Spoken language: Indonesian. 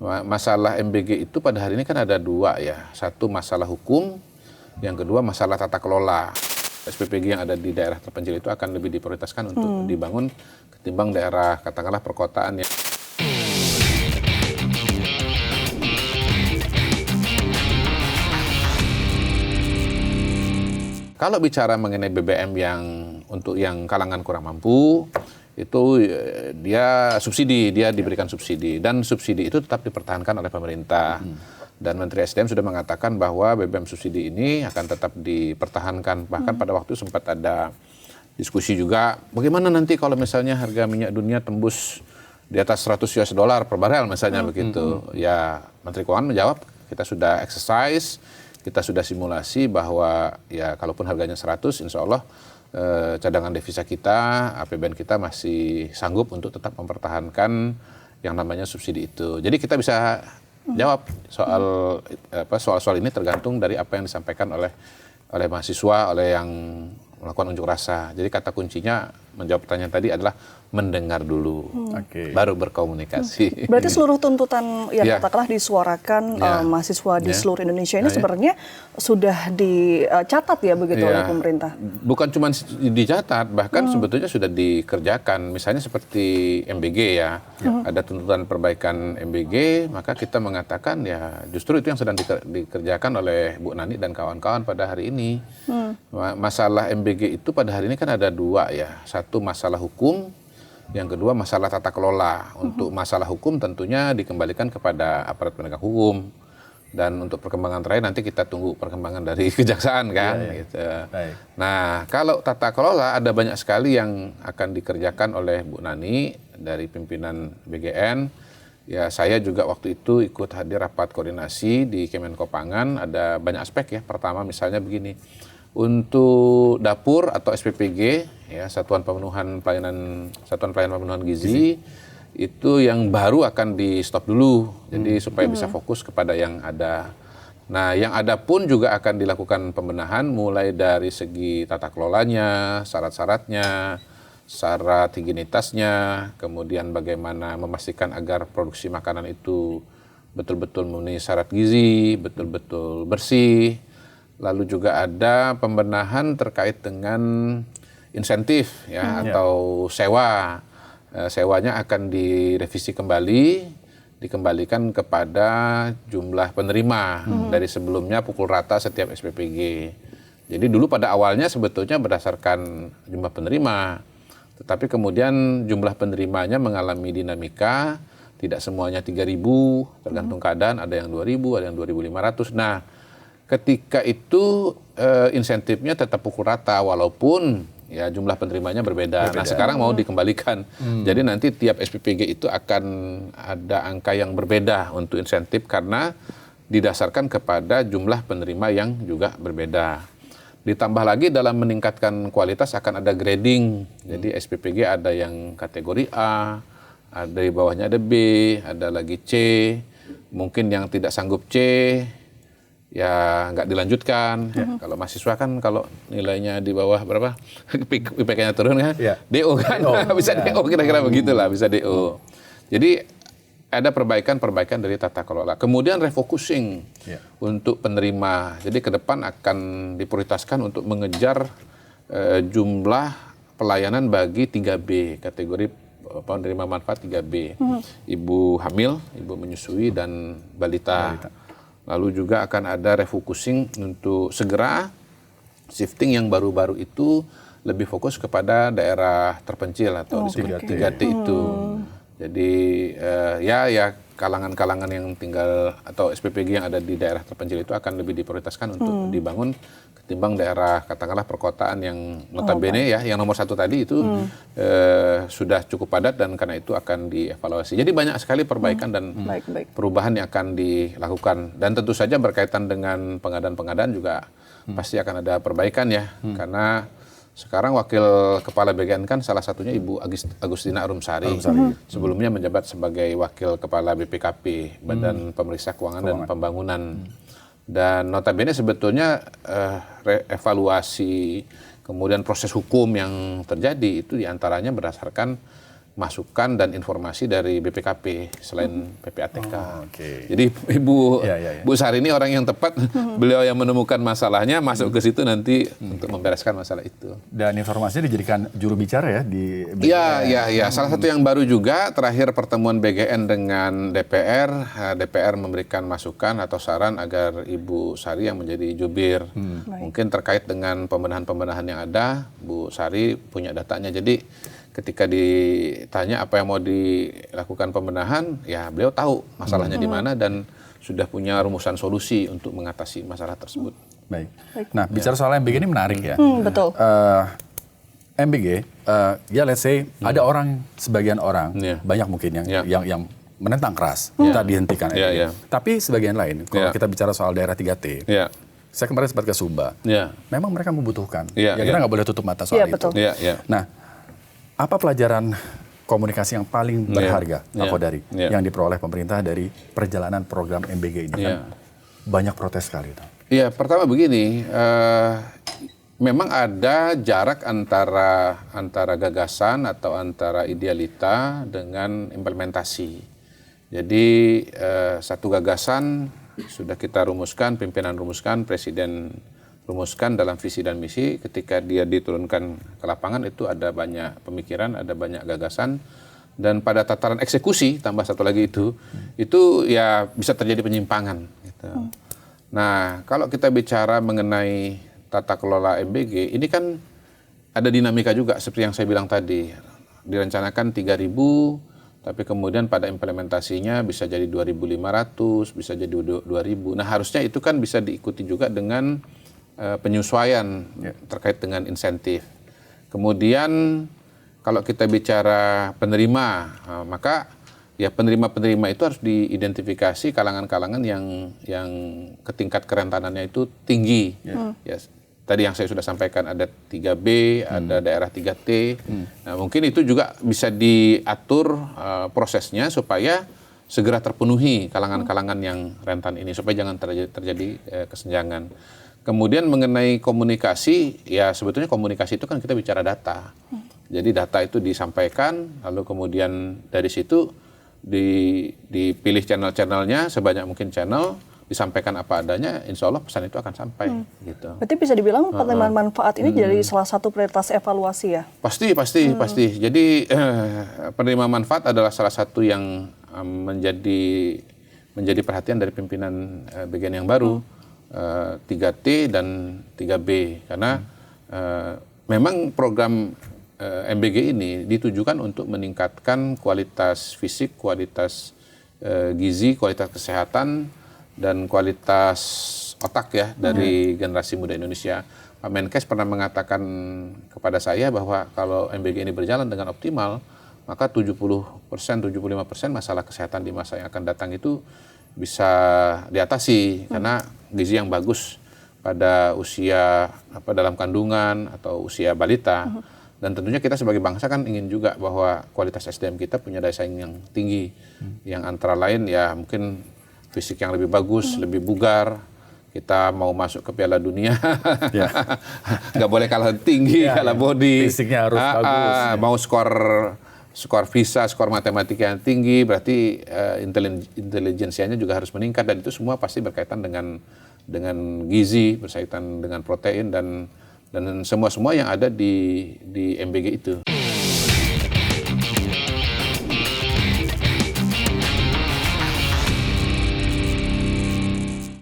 Masalah MBG itu pada hari ini kan ada dua ya. Satu masalah hukum, yang kedua masalah tata kelola. SPPG yang ada di daerah terpencil itu akan lebih diprioritaskan untuk dibangun ketimbang daerah katakanlah perkotaan ya. Kalau bicara mengenai BBM yang untuk yang kalangan kurang mampu, itu dia subsidi, dia diberikan subsidi. Dan subsidi itu tetap dipertahankan oleh pemerintah. Dan Menteri SDM sudah mengatakan bahwa BBM subsidi ini akan tetap dipertahankan. Bahkan pada waktu sempat ada diskusi juga, bagaimana nanti kalau misalnya harga minyak dunia tembus di atas 100 US dollar per barel misalnya begitu. Ya Menteri Keuangan menjawab, kita sudah exercise, kita sudah simulasi bahwa ya kalaupun harganya 100, insya Allah cadangan devisa kita, APBN kita masih sanggup untuk tetap mempertahankan yang namanya subsidi itu. Jadi kita bisa jawab soal ini tergantung dari apa yang disampaikan oleh mahasiswa, oleh yang melakukan unjuk rasa. Jadi kata kuncinya menjawab pertanyaan tadi adalah mendengar dulu, baru berkomunikasi. Berarti seluruh tuntutan yang katakanlah disuarakan mahasiswa di seluruh Indonesia ini sebenarnya sudah dicatat ya begitu oleh pemerintah? Bukan cuma dicatat, bahkan sebetulnya sudah dikerjakan. Misalnya seperti MBG ya, ada tuntutan perbaikan MBG, maka kita mengatakan ya justru itu yang sedang dikerjakan oleh Bu Nani dan kawan-kawan pada hari ini. Masalah MBG itu pada hari ini kan ada dua ya, satu masalah hukum, yang kedua masalah tata kelola. Untuk masalah hukum tentunya dikembalikan kepada aparat penegak hukum. Dan untuk perkembangan terakhir nanti kita tunggu perkembangan dari kejaksaan kan. Gitu. Nah kalau tata kelola ada banyak sekali yang akan dikerjakan oleh Bu Nani dari pimpinan BGN. Ya saya juga waktu itu ikut hadir rapat koordinasi di Kemenko Pangan. Ada banyak aspek ya. Pertama misalnya begini. Untuk dapur atau SPPG, ya, Satuan Pelayanan Pemenuhan Gizi, itu yang baru akan di stop dulu, jadi supaya bisa fokus kepada yang ada. Nah, yang ada pun juga akan dilakukan pembenahan, mulai dari segi tata kelolanya, syarat-syaratnya, syarat higienitasnya, kemudian bagaimana memastikan agar produksi makanan itu betul-betul memenuhi syarat gizi, betul-betul bersih. Lalu juga ada pembenahan terkait dengan insentif ya atau sewa. Sewanya akan direvisi kembali, dikembalikan kepada jumlah penerima dari sebelumnya pukul rata setiap SPPG. Jadi dulu pada awalnya sebetulnya berdasarkan jumlah penerima, tetapi kemudian jumlah penerimanya mengalami dinamika, tidak semuanya 3.000, tergantung keadaan, ada yang 2.000, ada yang 2.500. Nah, ketika itu insentifnya tetap pukul rata walaupun ya jumlah penerimanya berbeda. Nah sekarang mau dikembalikan. Jadi nanti tiap SPPG itu akan ada angka yang berbeda untuk insentif karena didasarkan kepada jumlah penerima yang juga berbeda. Ditambah lagi dalam meningkatkan kualitas akan ada grading. Jadi SPPG ada yang kategori A, ada di bawahnya ada B, ada lagi C. Mungkin yang tidak sanggup C ya nggak dilanjutkan. Kalau mahasiswa kan kalau nilainya di bawah berapa IPK-nya turun kan, DO kan, bisa DO kira-kira begitulah, bisa DO. Jadi ada perbaikan dari tata kelola. Kemudian refocusing untuk penerima. Jadi ke depan akan diprioritaskan untuk mengejar jumlah pelayanan bagi 3B, kategori penerima manfaat 3B. Ibu hamil, ibu menyusui, dan balita. Lalu juga akan ada refocusing untuk segera shifting yang baru-baru itu lebih fokus kepada daerah terpencil atau disebut 3T itu. Jadi ya kalangan-kalangan yang tinggal atau SPPG yang ada di daerah terpencil itu akan lebih diprioritaskan untuk dibangun ketimbang daerah katakanlah perkotaan yang notabene ya yang nomor 1 tadi itu sudah cukup padat dan karena itu akan dievaluasi. Jadi banyak sekali perbaikan dan perubahan yang akan dilakukan dan tentu saja berkaitan dengan pengadaan-pengadaan juga pasti akan ada perbaikan ya karena sekarang wakil kepala BGN kan salah satunya Ibu Agustina Arumsari. Sebelumnya menjabat sebagai wakil kepala BPKP, Badan Pemeriksa Keuangan dan Pembangunan. Dan notabene sebetulnya evaluasi kemudian proses hukum yang terjadi itu diantaranya berdasarkan masukan dan informasi dari BPKP selain PPATK. Oke. Jadi Bu Sari ini orang yang tepat. Beliau yang menemukan masalahnya, masuk ke situ nanti untuk membereskan masalah itu. Dan informasinya dijadikan juru bicara ya di BGN. Iya. Salah satu yang baru juga terakhir pertemuan BGN dengan DPR, DPR memberikan masukan atau saran agar Ibu Sari yang menjadi jubir. Mungkin terkait dengan pembenahan-pembenahan yang ada, Bu Sari punya datanya. Jadi ketika ditanya apa yang mau dilakukan pembenahan, ya beliau tahu masalahnya di mana dan sudah punya rumusan solusi untuk mengatasi masalah tersebut. Baik. Nah, bicara soal MBG ini menarik ya. Betul. MBG, ya let's say ada orang, sebagian orang, banyak mungkin yang menentang keras, kita dihentikan MBG. Tapi sebagian lain, kalau kita bicara soal daerah 3T, saya kemarin sempat ke Sumba, memang mereka membutuhkan. Ya kita nggak boleh tutup mata soal itu. Nah, apa pelajaran komunikasi yang paling berharga, Pak Kodari, yang diperoleh pemerintah dari perjalanan program MBG ini? Kan banyak protes sekali itu. Iya, pertama begini, memang ada jarak antara gagasan atau antara idealita dengan implementasi. Jadi satu gagasan sudah kita rumuskan, pimpinan rumuskan, presiden rumuskan dalam visi dan misi. Ketika dia diturunkan ke lapangan itu ada banyak pemikiran, ada banyak gagasan, dan pada tataran eksekusi tambah satu lagi itu ya bisa terjadi penyimpangan gitu. Nah, kalau kita bicara mengenai tata kelola MBG, ini kan ada dinamika juga seperti yang saya bilang tadi. Direncanakan 3.000, tapi kemudian pada implementasinya bisa jadi 2.500, bisa jadi 2.000. Nah, harusnya itu kan bisa diikuti juga dengan penyesuaian terkait dengan insentif. Kemudian kalau kita bicara penerima, maka ya penerima-penerima itu harus diidentifikasi kalangan-kalangan yang tingkat kerentanannya itu tinggi. Ya, tadi yang saya sudah sampaikan ada 3B, ada daerah 3T. Nah, mungkin itu juga bisa diatur prosesnya supaya segera terpenuhi kalangan-kalangan yang rentan ini supaya jangan terjadi kesenjangan. Kemudian mengenai komunikasi, ya sebetulnya komunikasi itu kan kita bicara data. Jadi data itu disampaikan, lalu kemudian dari situ dipilih channel-channelnya, sebanyak mungkin channel, disampaikan apa adanya, insya Allah pesan itu akan sampai. Gitu. Berarti bisa dibilang penerimaan manfaat ini jadi salah satu prioritas evaluasi ya? Pasti. Jadi penerimaan manfaat adalah salah satu yang menjadi perhatian dari pimpinan BGN yang baru. 3T dan 3B karena memang program MBG ini ditujukan untuk meningkatkan kualitas fisik, kualitas gizi, kualitas kesehatan dan kualitas otak ya dari generasi muda Indonesia. Pak Menkes pernah mengatakan kepada saya bahwa kalau MBG ini berjalan dengan optimal, maka 70%, 75% masalah kesehatan di masa yang akan datang itu bisa diatasi karena gizi yang bagus pada usia dalam kandungan atau usia balita. Dan tentunya kita sebagai bangsa kan ingin juga bahwa kualitas SDM kita punya daya saing yang tinggi, yang antara lain ya mungkin fisik yang lebih bagus, lebih bugar. Kita mau masuk ke Piala Dunia, nggak boleh kalah tinggi, kalah body. Fisiknya harus bagus. Mau skor visa, skor matematika yang tinggi, berarti intelijensianya juga harus meningkat, dan itu semua pasti berkaitan dengan gizi, berkaitan dengan protein dan semua yang ada di MBG itu.